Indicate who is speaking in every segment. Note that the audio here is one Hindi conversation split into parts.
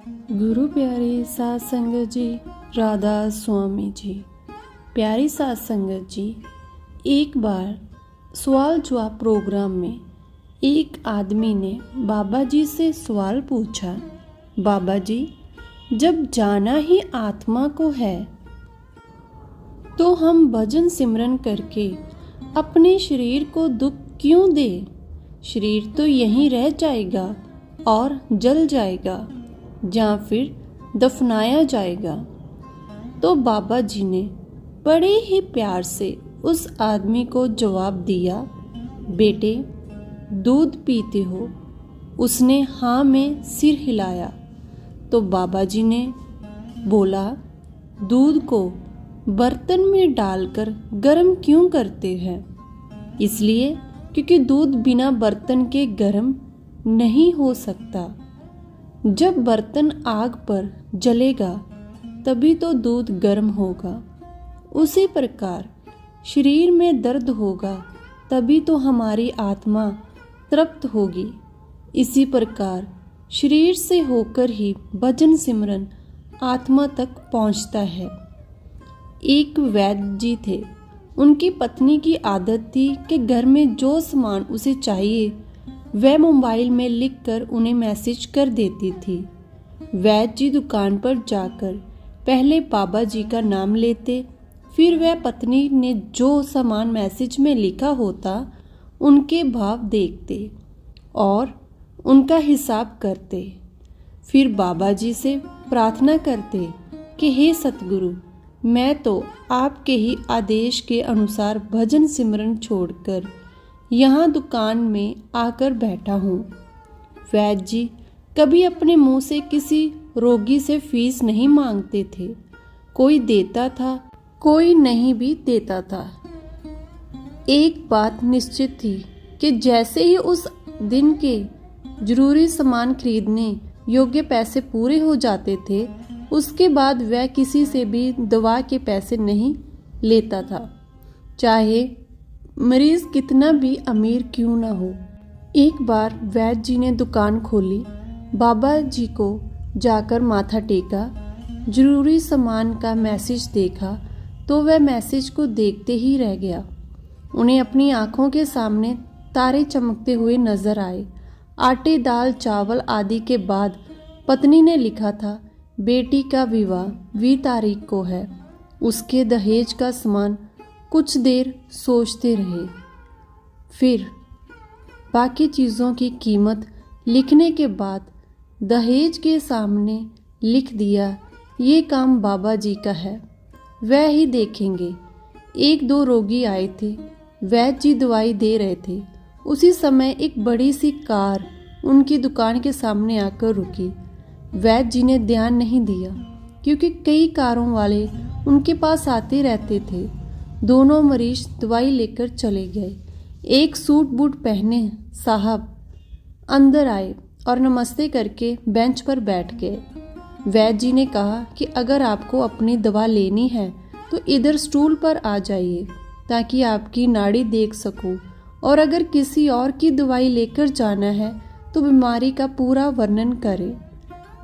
Speaker 1: गुरु प्यारी साध संगत जी, राधा स्वामी जी। प्यारी साध संगत जी, एक बार सवाल जवाब प्रोग्राम में एक आदमी ने बाबा जी से सवाल पूछा, बाबा जी, जब जाना ही आत्मा को है तो हम भजन सिमरन करके अपने शरीर को दुख क्यों दे? शरीर तो यहीं रह जाएगा और जल जाएगा या फिर दफनाया जाएगा। तो बाबा जी ने बड़े ही प्यार से उस आदमी को जवाब दिया, बेटे दूध पीते हो? उसने हाँ में सिर हिलाया। तो बाबा जी ने बोला, दूध को बर्तन में डालकर गर्म क्यों करते हैं? इसलिए क्योंकि दूध बिना बर्तन के गर्म नहीं हो सकता। जब बर्तन आग पर जलेगा तभी तो दूध गर्म होगा। उसी प्रकार शरीर में दर्द होगा तभी तो हमारी आत्मा तृप्त होगी। इसी प्रकार शरीर से होकर ही भजन सिमरन आत्मा तक पहुंचता है। एक वैद्य जी थे। उनकी पत्नी की आदत थी कि घर में जो सामान उसे चाहिए वह मोबाइल में लिखकर उन्हें मैसेज कर देती थी। वैद्य जी दुकान पर जाकर पहले बाबा जी का नाम लेते, फिर वह पत्नी ने जो सामान मैसेज में लिखा होता उनके भाव देखते और उनका हिसाब करते। फिर बाबा जी से प्रार्थना करते कि हे सतगुरु, मैं तो आपके ही आदेश के अनुसार भजन सिमरन छोड़कर यहाँ दुकान में आकर बैठा हूँ। वैद्य जी कभी अपने मुंह से किसी रोगी से फीस नहीं मांगते थे। कोई देता था, कोई नहीं भी देता था। एक बात निश्चित थी कि जैसे ही उस दिन के जरूरी सामान खरीदने योग्य पैसे पूरे हो जाते थे, उसके बाद वह किसी से भी दवा के पैसे नहीं लेता था, चाहे मरीज कितना भी अमीर क्यों ना हो। एक बार वैद्य जी ने दुकान खोली, बाबा जी को जाकर माथा टेका, जरूरी सामान का मैसेज देखा तो वह मैसेज को देखते ही रह गया। उन्हें अपनी आंखों के सामने तारे चमकते हुए नजर आए। आटे, दाल, चावल आदि के बाद पत्नी ने लिखा था, बेटी का विवाह 20 तारीख को है। उसके दहेज का सामान। कुछ देर सोचते रहे, फिर बाकी चीज़ों की कीमत लिखने के बाद दहेज के सामने लिख दिया, ये काम बाबा जी का है, वह ही देखेंगे। एक दो रोगी आए थे, वैद्य जी दवाई दे रहे थे। उसी समय एक बड़ी सी कार उनकी दुकान के सामने आकर रुकी। वैद्य जी ने ध्यान नहीं दिया क्योंकि कई कारों वाले उनके पास आते रहते थे। दोनों मरीज दवाई लेकर चले गए। एक सूट बूट पहने साहब अंदर आए और नमस्ते करके बेंच पर बैठ गए। वैद्य जी ने कहा कि अगर आपको अपनी दवा लेनी है तो इधर स्टूल पर आ जाइए ताकि आपकी नाड़ी देख सकूं, और अगर किसी और की दवाई लेकर जाना है तो बीमारी का पूरा वर्णन करें।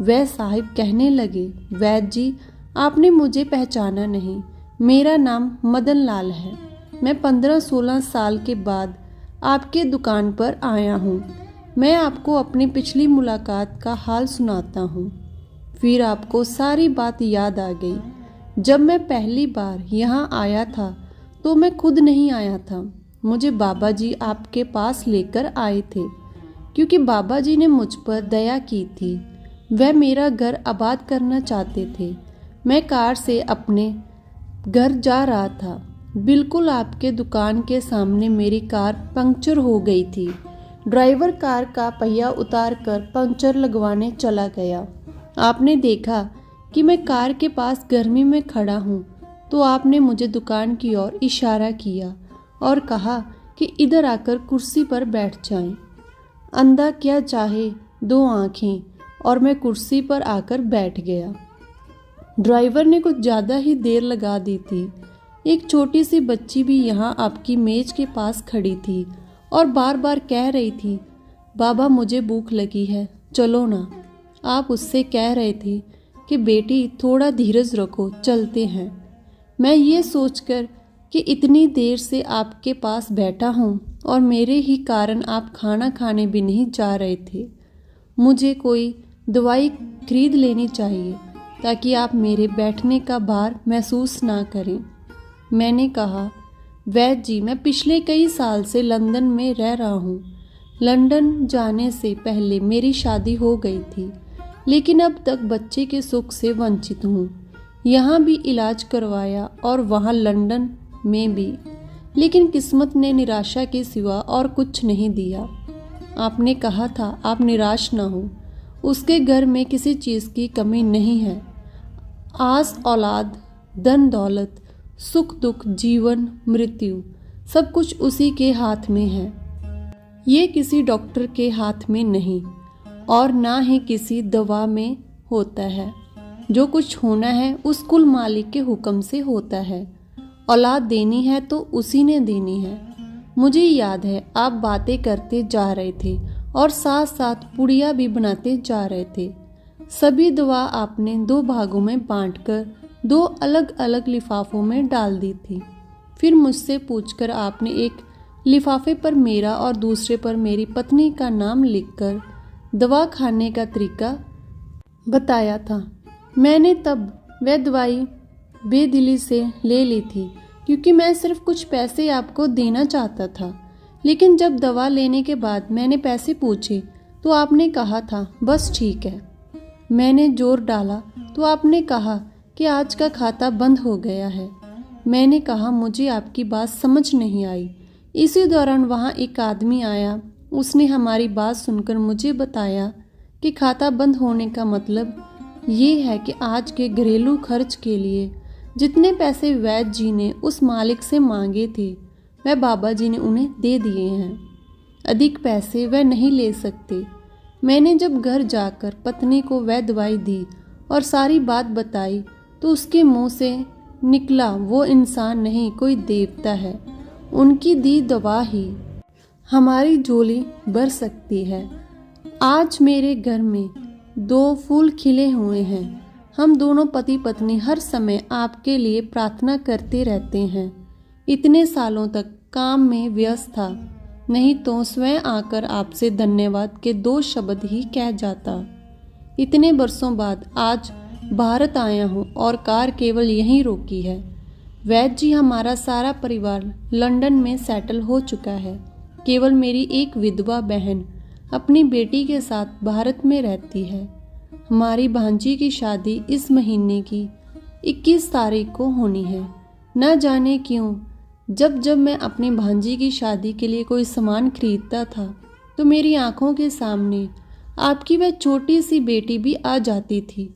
Speaker 1: वह साहिब कहने लगे, वैद्य जी, आपने मुझे पहचाना नहीं। मेरा नाम मदन लाल है। मैं 15-16 साल के बाद आपके दुकान पर आया हूँ। मैं आपको अपनी पिछली मुलाकात का हाल सुनाता हूँ। फिर आपको सारी बात याद आ गई। जब मैं पहली बार यहाँ आया था तो मैं खुद नहीं आया था, मुझे बाबा जी आपके पास लेकर आए थे क्योंकि बाबा जी ने मुझ पर दया की थी। वह मेरा घर आबाद करना चाहते थे। मैं कार से अपने घर जा रहा था, बिल्कुल आपके दुकान के सामने मेरी कार पंक्चर हो गई थी। ड्राइवर कार का पहिया उतार कर पंक्चर लगवाने चला गया। आपने देखा कि मैं कार के पास गर्मी में खड़ा हूँ तो आपने मुझे दुकान की ओर इशारा किया और कहा कि इधर आकर कुर्सी पर बैठ जाएं। अंधा क्या चाहे 2 आँखें, और मैं कुर्सी पर आकर बैठ गया। ड्राइवर ने कुछ ज़्यादा ही देर लगा दी थी। एक छोटी सी बच्ची भी यहाँ आपकी मेज के पास खड़ी थी और बार बार कह रही थी, बाबा मुझे भूख लगी है, चलो ना। आप उससे कह रहे थे कि बेटी थोड़ा धीरज रखो, चलते हैं। मैं ये सोचकर कि इतनी देर से आपके पास बैठा हूँ और मेरे ही कारण आप खाना खाने भी नहीं जा रहे थे। मुझे कोई दवाई खरीद लेनी चाहिए ताकि आप मेरे बैठने का भार महसूस ना करें। मैंने कहा, वैद्य जी, मैं पिछले कई साल से लंदन में रह रहा हूँ। लंदन जाने से पहले मेरी शादी हो गई थी, लेकिन अब तक बच्चे के सुख से वंचित हूँ। यहाँ भी इलाज करवाया और वहाँ लंदन में भी, लेकिन किस्मत ने निराशा के सिवा और कुछ नहीं दिया। आपने कहा था आप निराश ना हो, उसके घर में किसी चीज़ की कमी नहीं है। आस औलाद, धन दौलत, सुख दुख, जीवन मृत्यु, सब कुछ उसी के हाथ में है। ये किसी डॉक्टर के हाथ में नहीं और ना ही किसी दवा में होता है। जो कुछ होना है उस कुल मालिक के हुक्म से होता है। औलाद देनी है तो उसी ने देनी है। मुझे याद है आप बातें करते जा रहे थे और साथ साथ पुड़िया भी बनाते जा रहे थे। सभी दवा आपने 2 भागों में बांटकर 2 अलग अलग लिफाफों में डाल दी थी। फिर मुझसे पूछकर आपने एक लिफाफे पर मेरा और दूसरे पर मेरी पत्नी का नाम लिखकर दवा खाने का तरीका बताया था। मैंने तब वह दवाई बेदिली से ले ली थी क्योंकि मैं सिर्फ कुछ पैसे आपको देना चाहता था। लेकिन जब दवा लेने के बाद मैंने पैसे पूछे तो आपने कहा था बस ठीक है। मैंने जोर डाला तो आपने कहा कि आज का खाता बंद हो गया है। मैंने कहा मुझे आपकी बात समझ नहीं आई। इसी दौरान वहाँ एक आदमी आया। उसने हमारी बात सुनकर मुझे बताया कि खाता बंद होने का मतलब ये है कि आज के घरेलू खर्च के लिए जितने पैसे वैद्य जी ने उस मालिक से मांगे थे वह बाबा जी ने उन्हें दे दिए हैं। अधिक पैसे वह नहीं ले सकते। मैंने जब घर जाकर पत्नी को वह दवाई दी और सारी बात बताई तो उसके मुंह से निकला वो इंसान नहीं कोई देवता है। उनकी दी दवा ही हमारी झोली भर सकती है। आज मेरे घर में 2 फूल खिले हुए हैं। हम दोनों पति पत्नी हर समय आपके लिए प्रार्थना करते रहते हैं। इतने सालों तक काम में व्यस्त था, नहीं तो स्वयं आकर आपसे धन्यवाद के 2 शब्द ही कह जाता। इतने बरसों बाद आज भारत आया हूँ और कार केवल यहीं रोकी है। वैद्य जी, हमारा सारा परिवार लंदन में सेटल हो चुका है। केवल मेरी एक विधवा बहन अपनी बेटी के साथ भारत में रहती है। हमारी भांजी की शादी इस महीने की 21 तारीख को होनी है। न जाने क्यों जब जब मैं अपनी भांजी की शादी के लिए कोई सामान खरीदता था तो मेरी आंखों के सामने आपकी वह छोटी सी बेटी भी आ जाती थी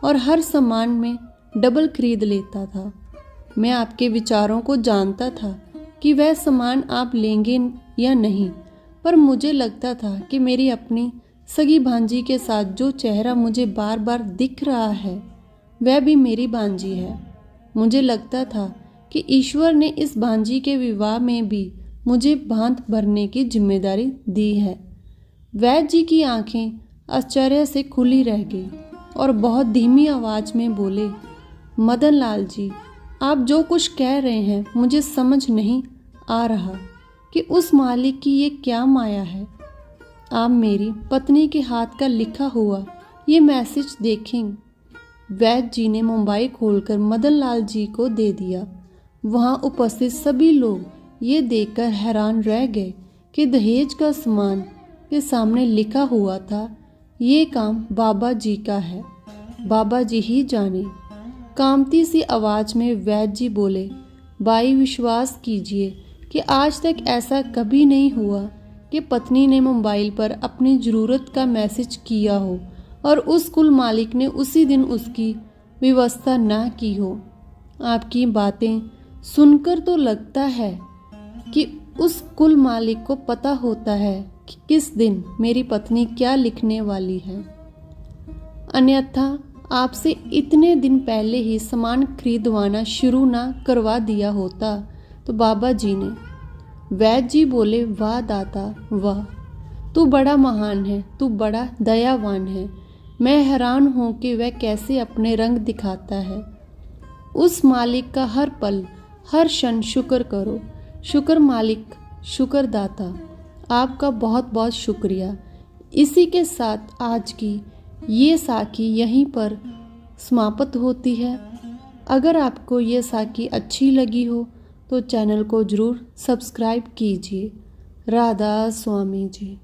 Speaker 1: और हर सामान में डबल खरीद लेता था। मैं आपके विचारों को जानता था कि वह सामान आप लेंगे या नहीं, पर मुझे लगता था कि मेरी अपनी सगी भांजी के साथ जो चेहरा मुझे बार बार दिख रहा है वह भी मेरी भांजी है। मुझे लगता था कि ईश्वर ने इस भांजी के विवाह में भी मुझे भांत भरने की जिम्मेदारी दी है। वैद्य जी की आंखें आश्चर्य से खुली रह गई और बहुत धीमी आवाज में बोले, मदन लाल जी, आप जो कुछ कह रहे हैं मुझे समझ नहीं आ रहा कि उस मालिक की ये क्या माया है। आप मेरी पत्नी के हाथ का लिखा हुआ ये मैसेज देखें। वैद्य जी ने मोबाइल खोलकर मदन लाल जी को दे दिया। वहाँ उपस्थित सभी लोग ये देखकर हैरान रह गए कि दहेज का सामान के सामने लिखा हुआ था, ये काम बाबा जी का है, बाबा जी ही जाने। कामती सी आवाज़ में वैद्य जी बोले, भाई विश्वास कीजिए कि आज तक ऐसा कभी नहीं हुआ कि पत्नी ने मोबाइल पर अपनी ज़रूरत का मैसेज किया हो और उस कुल मालिक ने उसी दिन उसकी व्यवस्था ना की हो। आपकी बातें सुनकर तो लगता है कि उस कुल मालिक को पता होता है कि किस दिन मेरी पत्नी क्या लिखने वाली है। अन्यथा आपसे इतने दिन पहले ही सामान खरीदवाना शुरू ना करवा दिया होता तो बाबा जी ने। वैद्य जी बोले, वाह दाता वाह, तू बड़ा महान है, तू बड़ा दयावान है। मैं हैरान हूँ कि वह कैसे अपने रंग दिखाता है। उस मालिक का हर पल हर क्षण शुक्र करो। शुक्र मालिक, शुक्र दाता, आपका बहुत बहुत शुक्रिया। इसी के साथ आज की ये साखी यहीं पर समाप्त होती है। अगर आपको ये साखी अच्छी लगी हो तो चैनल को ज़रूर सब्सक्राइब कीजिए। राधा स्वामी जी।